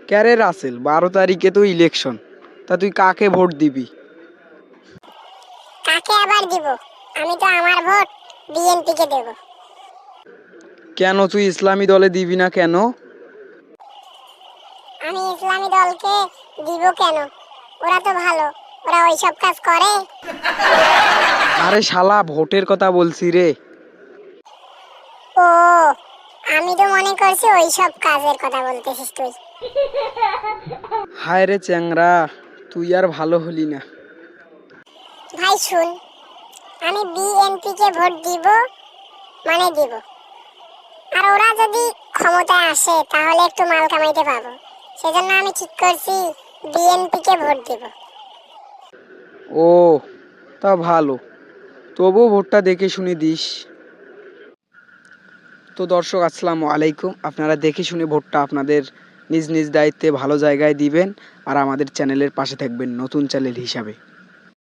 ক্যারে রাসেল, 12 তারিখে তো ইলেকশন, তা তুই কাকে ভোট দিবি? কাকে আবার দিব? আমি তো আমার ভোট বিএনপিকে দেব। কেন তুই ইসলামী দলে দিবি না কেন? আমি ইসলামী দলকে দিব কেন? ওরা তো ভালো, ওরা ওইসব কাজ করে। আরে শালা, ভোটের কথা বলছি রে। ও, আমি তো মনে করছি ওইসব কাজের কথা বলতেছিস তুই। হায় রে চ্যাংরা, তুই আর ভালো হলি না। ভাই শুন, আমি বিএনপিকে ভোট দিব মানে দিব। আর ওরা যদি ক্ষমতায় আসে তাহলে একটু মাল কামাইতে পাবো, সেজন্য আমি ঠিক করছি বিএনপিকে ভোট দিব। ও, তা ভালো, তবুও ভোটটা দেখে শুনে দিস। তো দর্শক, আসসালামু আলাইকুম। আপনারা দেখে শুনে ভোটটা আপনাদের নিজ নিজ দায়িত্বে ভালো জায়গায় দিবেন, আর আমাদের চ্যানেলের পাশে থাকবেন নতুন চ্যানেল হিসাবে।